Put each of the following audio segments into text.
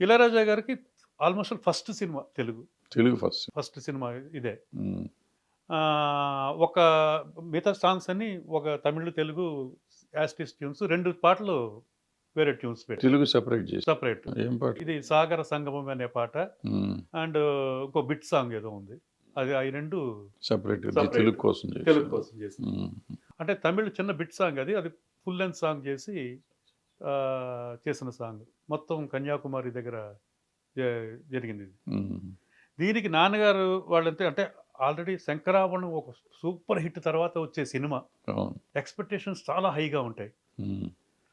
ఇళయరాజా గారికి almost first cinema Telugu. Telugu first. First cinema ఇదే. హ్మ్. ఒక మిగతా సాంగ్స్ అన్నీ ఒక Tamil, Telugu as it is tunes. 2 పాటలు వేరే ట్యూన్స్ పెట్టారు. తెలుగు సెపరేట్ చేసి. సెపరేట్. ఏం పాటలు? ఇది 'సాగర సంగమం' అనే పాట. హ్మ్. అండ్ ఇంకో బిట్ సాంగ్ ఏదో ఉంది. అది అయి 2 సెపరేట్‌గా సెపరేట్. తెలుగు కోసం చేశారు. తెలుగు కోసం చేసింది. హ్మ్. అంటే తమిళ్ చిన్న బిట్ సాంగ్ అది. అది ఫుల్ లెంగ్త్ సాంగ్ చేసి చేసిన సాంగ్. మొత్తం కన్యాకుమారి దగ్గర జ జరిగింది ఇది. హ్మ్. దీనికి నాన్నగారు వాళ్ళంతే అంటే ఆల్రెడీ 'శంకరాభరణం' ఒక సూపర్ హిట్ తర్వాత వచ్చే సినిమా. అవును. ఎక్స్‌పెక్టేషన్స్ చాలా హైగా ఉంటాయి. హ్మ్.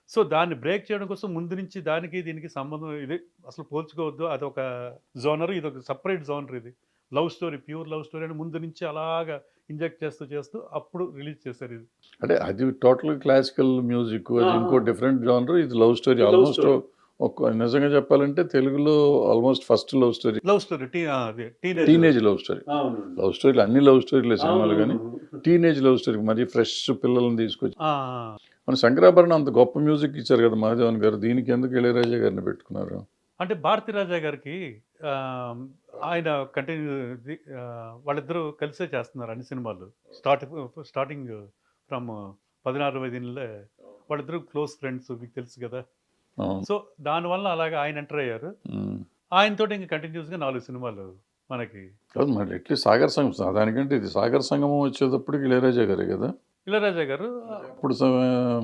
సో, దాన్ని బ్రేక్ చేయడం కోసం ముందు నుంచి దానికి దీనికి సంబంధం ఇది అసలు పోల్చుకోవద్దు. అదొక జోనర్. ఇదొక సెపరేట్ జోనర్ ఇది. Love story, pure love story అని ముందు నుంచి అలాగా ఇంజెక్ట్ చేస్తూ అప్పుడు రిలీజ్ చేశారు ఇది. అంటే అది టోటల్ క్లాసికల్ మ్యూజిక్. అది ఆ! ఇంకో డిఫరెంట్ జానర్. ఇది love story. Love almost story. నిజంగా చెప్పాలంటే తెలుగులో almost first love story. Love story. అదే టీనేజ్ లవ్ స్టోరీ. అవునండి. లవ్ స్టోరీలు అన్ని లవ్ స్టోరీలే సినిమాలు గానీ, అవునవును. టీనేజ్ లవ్ స్టోరీ మరి ఫ్రెష్ పిల్లల్ని తీసుకొచ్చి ఆ! మన శంకరాభరణం అంత గొప్ప మ్యూజిక్ ఇచ్చారు కదా మాధవన్ గారు. దీనికి ఎందుకు ఇళయరాజా గారిని పెట్టుకున్నారు? అంటే భారతీరాజా గారికి ఆయన వాళ్ళిద్దరూ కలిసే చేస్తున్నారు అన్ని సినిమాలు. స్టార్టింగ్ ఫ్రమ్ 16 వయదినిలే వాళ్ళిద్దరూ క్లోజ్ ఫ్రెండ్స్ మీకు తెలుసు కదా! అవును. సో, దానివల్ల అలాగా ఆయన ఎంటర్ అయ్యారు. హ్మ్. ఆయనతోటి ఇంక కంటిన్యూస్‌గా 4 సినిమాలు మనకి. కాదు మరి అట్లీస్ట్ సాగర్ సంగమం దానికంటే ఇది సాగర్ సంగమం వచ్చేటప్పటికి ఇళయరాజా గారే కదా! ఇళయరాజా గారు అప్పుడు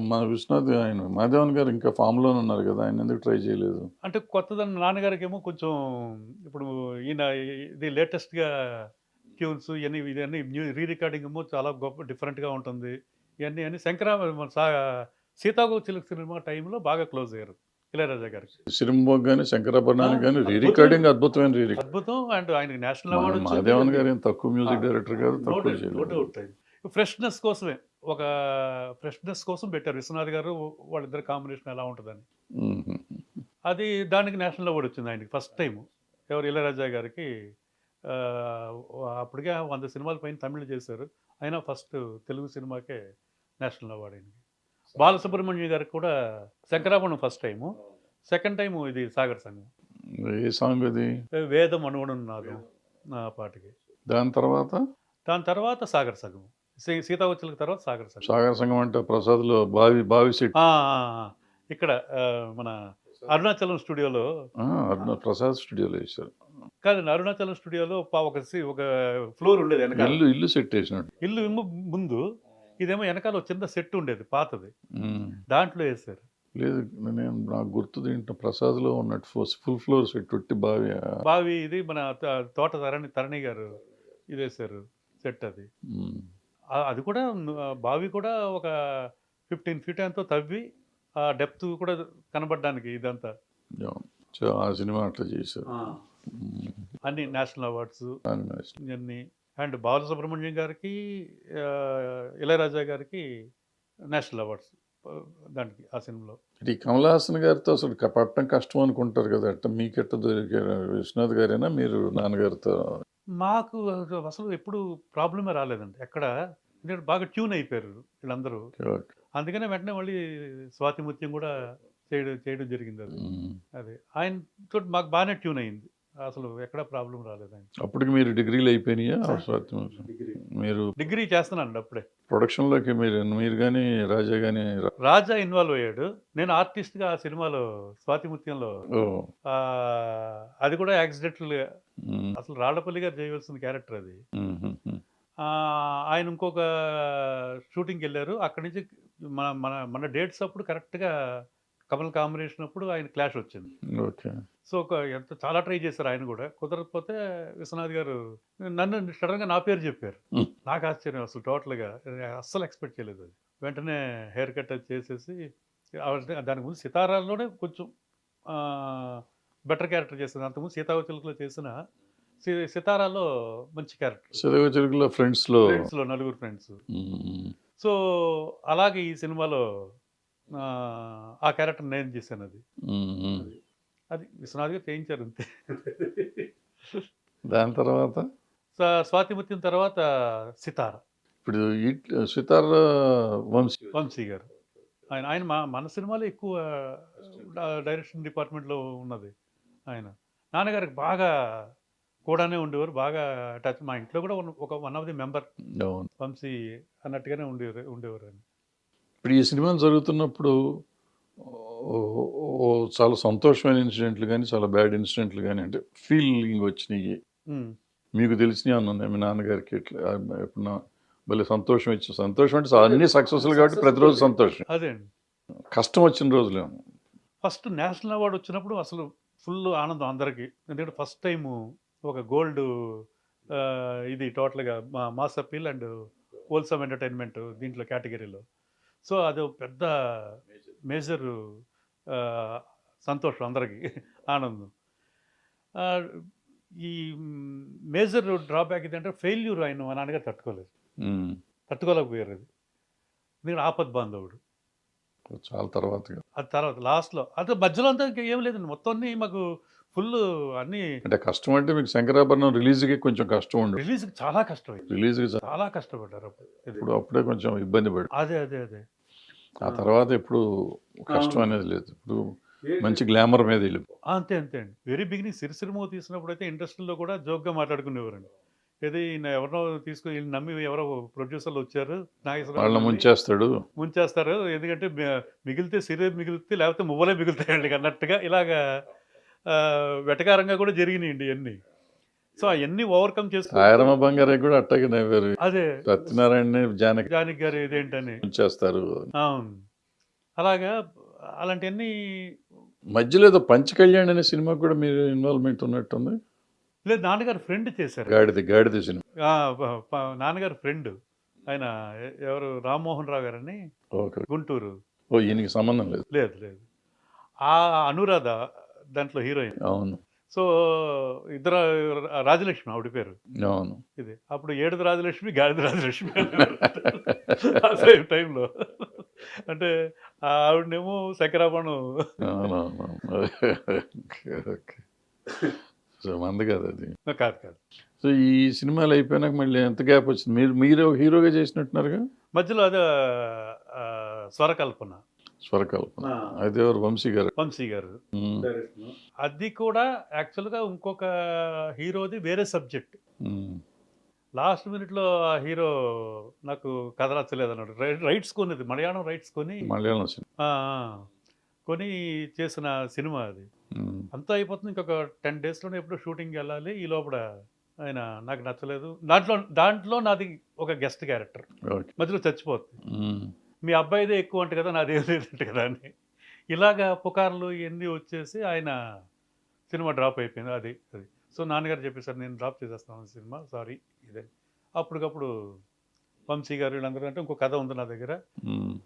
మన విశ్వనాథ్ ఆయన మాధవన్ గారు ఇంకా ఫామ్‌లోనే ఉన్నారు కదా! ఆయన ఎందుకు ట్రై చేయలేదు? అంటే కొత్తదనం నాన్నగారికేమో కొంచెం ఇప్పుడు ఈయన ఇది లేటెస్ట్‌గా ట్యూన్స్ ఇయన్నీ రికార్డింగ్ ఏమో చాలా గొప్ప డిఫరెంట్‌గా ఉంటుంది. ఇయన్నీ అని మన 'సీతాకోకచిలుక' సినిమా టైంలో బాగా క్లోజ్ అయ్యారు ఇళయరాజా గారికి. సిరిమోగ్ గాని, శంకరాభరణానికి గాని అద్భుతమైన రికార్డింగ్ అద్భుతమైన అద్భుతం. అండ్ ఆయనకి నేషనల్ అవార్డ్ వచ్చింది. మాధవన్ గారు ఏం తక్కువ మ్యూజిక్ డైరెక్టర్ కాదు. నో తక్కువ డౌట్. నో చేయలేదు. డౌట్. ఫ్రెష్‌నెస్ కోసమే. ఒక ఫ్రెష్‌నెస్ కోసం పెట్టారు. విశ్వనాథ్ గారు వాళ్ళిద్దరి కాంబినేషన్ ఎలా ఉంటదని. హుహు. అది దానికి నేషనల్ అవార్డ్ వచ్చింది ఆయనకి ఫస్ట్ టైము. ఎవరు ఇళయరాజా గారికి ఆహ్, అప్పటికే 100 సినిమాల పైన తమిళ్‌లో చేశారు. అయినా ఫస్ట్ తెలుగు సినిమాకే నేషనల్ అవార్డ్ ఆయనకి. బాలసుబ్రహ్మణ్యం గారికి కూడా 'Shankarabharanam' first time. Second time ఇది 'సాగర్ సంగమం.' ఏ సాంగ్ అది? 'వేదం అణువణువు నాదం' ఆ పాటకి. దాని తర్వాత దాని తర్వాత 'సాగర్ సంగమం.' 'సీతాకోకచిలుక' తర్వాత 'సాగర్ సంగమం.' సాగర్ సంగమం అంటే ప్రసాద్‌లో బావి సెట్. ఆ! ఆ! ఆ! ఇక్కడ మన అరుణాచలం స్టూడియోలో ప్రసాద్ స్టూడియోలో వేశారు. కాదండి. అరుణాచలం స్టూడియోలో ఒక ఫ్లోర్ ఉండేది ఎనకాల. ఇల్లు సెట్ వేసినట్టు. ఇల్లు ముందు ఇదేమో ఎనకాల ఒక చిన్న సెట్ ఉండేది పాతది. హ్మ్. దాంట్లో యేసారు. లేదు నాకు గుర్తు దీంట్లో ప్రసాద్‌లో ఉన్నట్టు ఫుల్ ఫ్లోర్ సెట్ ఉట్టి బావి. బావి ఇది మన తోట తరణి గారు ఇదేశారు సెట్ అది. హ్మ్. అది కూడా బావి కూడా ఒక 15 ఫీట్ ఎంతో తవ్వి ఆ డెప్త్ కూడా కనబడడానికి ఇదంతా. అవును. ఆ సినిమా అట్లా చేశారు. హ్మ్. అన్ని నేషనల్ అవార్డ్స్ దాని ఇయన్నీ. అండ్ బాలసుబ్రహ్మణ్యం గారికి, ఇళయరాజా గారికి నేషనల్ అవార్డ్స్ దానికి ఆ సినిమాలో. ఈ కమల్ హాసన్ గారితో అసలు పడటం కష్టం అనుకుంటారు కదా! మీకెట్ట దొరికారు? విశ్వనాథ్ గారేనా మీరు నాన్నగారితో? మాకు అసలు ఎప్పుడు ప్రాబ్లమే రాలేదండి. ఎక్కడ ఎందుకంటే బాగా ట్యూన్ అయిపోయారు వీళ్ళందరూ. ఓకే. అందుకనే వెంటనే మళ్ళీ 'స్వాతి ముత్యం' కూడా చేయడం చేయడం జరిగిందది. హ్మ్. అది. ఆయనతోటి మాకు బానే ట్యూన్ అయింది. అసలు ఎక్కడ ప్రాబ్లమ్ రాలేదాయనకి. అప్పటికి మీరు డిగ్రీలు అయిపోయినాయా? డిగ్రీ. మీరు డిగ్రీ చేస్తున్నానండి అప్పుడే. ప్రొడక్షన్‌లోకి మీరు గాని, రాజా గాని రాజా ఇన్వాల్వ్ అయ్యాడు. నేను ఆర్టిస్ట్‌గా ఆ సినిమాలో 'స్వాతి ముత్యంలో' ఓహ్! అది కూడా యాక్సిడెంటల్‌గా హ్మ్. అసలు రాళ్ళపల్లి గారు చేయవలసిన క్యారెక్టర్ అది. హుహుహు. ఆయన ఇంకొక షూటింగ్‌కెళ్లారు. అక్కడి నుంచి మన మన మన డేట్స్ అప్పుడు కరెక్ట్‌గా కమల్ కాంబినేషన్ అప్పుడు ఆయన క్లాష్ వచ్చింది. ఓకే. సో, చాలా ట్రై చేశారు ఆయన గూడా. కుదరకపోతే విశ్వనాథ్ గారు నన్ను సడెన్‌గా నా పేరు చెప్పారు. హ్మ్. నాకు ఆశ్చర్యం అసలు టోటల్‌గా. అస్సలు ఎక్స్‌పెక్ట్ చేయలేదు అది. వెంటనే హెయిర్ కట్ అది చేసేసి దానికి ముందు 'సితారా'లోనే కొంచెం బెటర్ క్యారెక్టర్ చేశాను. అంతకుముందు 'సీతాకోకచిలుక'లో చేసిన 'సితారా'లో మంచి క్యారెక్టర్. చిలుక చిలుకలో ఫ్రెండ్స్‌లో. ఫ్రెండ్స్‌లో నలుగురు ఫ్రెండ్స్. హ్మ్. సో, అలాగే ఈ సినిమాలో ఆ క్యారెక్టర్ నేను చేశానది. హ్మ్. అది. అది విశ్వనాథ్ గారు చేయించారు అంతే. దాని తర్వాత 'స్వాతిముత్యం' తర్వాత 'సితార' ఇప్పుడు సితార్ వంశీ. వంశీ గారు. ఆయన ఆయన మన సినిమాలో ఎక్కువ డైరెక్షన్ డిపార్ట్మెంట్‌లో ఉన్నది. ఆయన. నాన్నగారికి బాగా కూడానే ఉండేవారు. బాగా టచ్. మా ఇంట్లో కూడా ఒక వన్ ఆఫ్ ది మెంబర్ అవును. వంశీ అన్నట్టుగానే ఉండేవారు. ఇప్పుడు ఈ సినిమాలు జరుగుతున్నప్పుడు ఓ- ఓ చాలా సంతోషమైన ఇన్సిడెంట్లు కానీ చాలా బ్యాడ్ ఇన్సిడెంట్లు కానీ అంటే ఫీలింగ్ వచ్చినాయి హ్మ్. మీకు తెలిసినవి అన్న ఉన్నాయి మీ నాన్నగారికి ఇట్లా ఎప్పుడన్నా భలే సంతోషం ఇచ్చి సంతోషం అంటే అన్ని సక్సెస్ఫుల్ కాబట్టి ప్రతిరోజు సంతోషం అదే అండి. కష్టం వచ్చిన రోజులు ఫస్ట్ నేషనల్ అవార్డ్ వచ్చినప్పుడు అసలు ఫుల్ ఆనందం అందరికీ. ఎందుకంటే ఫస్ట్ టైము ఒక గోల్డ్ ఇది టోటల్‌గా mass appeal and wholesome entertainment దీంట్లో కేటగిరీలో. సో, అదో పెద్ద మేజర్ ఆహ్, సంతోషం అందరికి. ఆనందం. ఆహ్, ఈ మేజర్ డ్రాబ్యాక్ ఇదంటే ఫెయిల్యూర్ ఆయన మా నాన్నగారు తట్టుకోలేదు. తట్టుకోలేకపోయారు అది. ఎందుకంటే ఆపద్ బాంధవుడు. చాలా తర్వాత అది తర్వాత లాస్ట్‌లో అంటే మధ్యలో అంతా ఇంక ఏం లేదండి. మొత్తం అన్నీ మాకు ఫుల్లు అన్నీ అంటే కష్టం అంటే మీకు శంకరాభరణం రిలీజ్కి కొంచెం కష్టం ఉండదు రిలీజ్‌కి చాలా కష్టమైంది. రిలీజ్కి చాలా కష్టపడ్డారు అప్పుడు. అప్పుడే కొంచెం ఇబ్బంది పడి అదే. ఆ తర్వాత ఎప్పుడు కష్టం అనేది లేదు ఇప్పుడు మంచి గ్లామర్ మీద వెళ్ళి అంతే అండి. వెరీ బిగినింగ్ 'సిరిసిరిమో' తీసినప్పుడైతే ఇండస్ట్రీలో కూడా జోక్‌గా మాట్లాడుకునేవారండి. ఏది ఈయన ఎవరినో తీసుకొని ఈయన్ని నమ్మి ఎవరో ప్రొడ్యూసర్లు వచ్చారు. వాళ్ళని నాగేశ్వరరావు ముంచేస్తాడు ముంచేస్తారు. ఎందుకంటే మిగిలితే సిరే మిగులుతాయి, లేకపోతే మువ్వలే మిగులుతాయండి అన్నట్టుగా ఇలాగా వెటకారంగా కూడా జరిగినాయండి ఇయన్నీ. సో, అయన్నీ ఓవర్‌కమ్ చేసుకుంటూ ఆయరమ్మ బంగారే కూడా అట్టాగే నవ్వారు అదే సత్యనారాయణ జానకి జానకి గారు ఇదేంటని. ముంచేస్తారు అవును. అలాగా అలాంటియన్నీ మధ్యలో ఏదో పంచ కళ్యాణ్ అనే సినిమా కూడా మీరు ఇన్వాల్వ్మెంట్ ఉన్నట్టుంది లేదు నాన్నగారు ఫ్రెండ్ చేశారు. గాడిద సినిమా ఆ! నాన్నగారు ఫ్రెండ్. ఆయన ఎవరు 'రామ్మోహన్ రావు' గారని ఓకే గుంటూరు. ఓ ఈయనకి సంబంధం లేదు లేదు. అనురాధ దాంట్లో హీరోయిన్. అవును సో, ఇద్దరు రాజలక్ష్మి ఆవిడ పేరు. అవును ఇది. అప్పుడు ఏడుది రాజలక్ష్మి, గాడిద రాజలక్ష్మి అనేవారు. ఆ సేమ్ టైంలో. అంటే ఆవిడనేమో శంకరాభరణం అవునవును ఓకే ఓకే సో మంది కదా అది కాదు. సో ఈ సినిమాలు అయిపోయినాక మళ్ళీ ఎంత గ్యాప్ వచ్చింది మీరు హీరోగా చేసినట్టున్నారుగా మధ్యలో అదే స్వరకల్పన. స్వరకల్పన అయితే ఎవరు వంశీ గారు వంశీ గారు. అది కూడా యాక్చువల్‌గా ఇంకొక హీరోది వేరే సబ్జెక్ట్. లాస్ట్ మినిట్‌లో ఆ హీరో నాకు కథ నచ్చలేదన్నాడు. రైట్స్ కొనేది మలయాళం రైట్స్ కొని మలయాళం సినిమా ఆ! కొని చేసిన సినిమా అది. అంతా అయిపోతుంది. ఇంకొక 10 డేస్‌లోనే ఎప్పుడో షూటింగ్‌కెళ్ళాలి. ఈ లోపల ఆయన నాకు నచ్చలేదు. దాంట్లో నాది ఒక గెస్ట్ క్యారెక్టర్. ఓకే మధ్యలో చచ్చిపోద్ది. మీ అబ్బాయిదే ఎక్కువ అంట కదా! నాదేం లేదంట కదా! అని. ఇలాగా పుకార్లు ఇయన్నీ వచ్చేసి ఆయన సినిమా డ్రాప్ అయిపోయింది. అది. సో, నాన్నగారు చెప్పేసారు నేను డ్రాప్ చేసేస్తాను సినిమా సారీ ఇదని. అప్పటికప్పుడు వంశీ గారు వీళ్ళందరూ అంటే ఇంకో కథ ఉంది నా దగ్గర.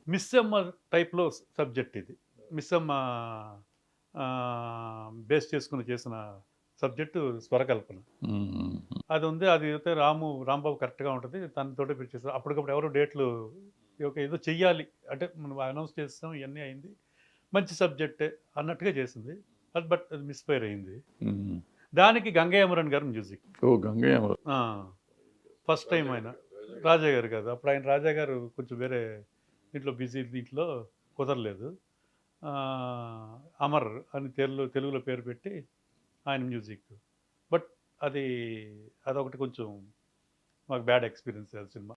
మిస్సమ్మ టైప్‌లో సబ్జెక్ట్ ఇది. మిస్సమ్మ బేస్ చేసుకొని చేసిన సబ్జెక్టు స్వరకల్పన. అది ఉంది. అది అయితే రాంబాబు కరెక్ట్‌గా ఉంటది. తనతోటే పిలిచేసారు. అప్పటికప్పుడు ఎవరు డేట్లు ఏదో చెయ్యాలి. అంటే మనం అనౌన్స్ చేసాం ఇయన్నీ అయింది. మంచి సబ్జెక్టే అన్నట్టుగా చేసింది. బట్ అది మిస్‌ఫైర్ అయింది. దానికి గంగయ్య అమరన్ గారు మ్యూజిక్. ఓ గంగయ్య అమరన్. ఫస్ట్ టైం ఆయన. రాజా గారు కాదు. అప్పుడు ఆయన రాజా గారు కొంచెం వేరే దీంట్లో బిజీ దీంట్లో కుదరలేదు. అమర్ అని తెలుగులో పేరు పెట్టి ఆయన మ్యూజిక్. బట్ అదొకటి కొంచెం మాకు బ్యాడ్ ఎక్స్‌పీరియన్స్ ఆ సినిమా.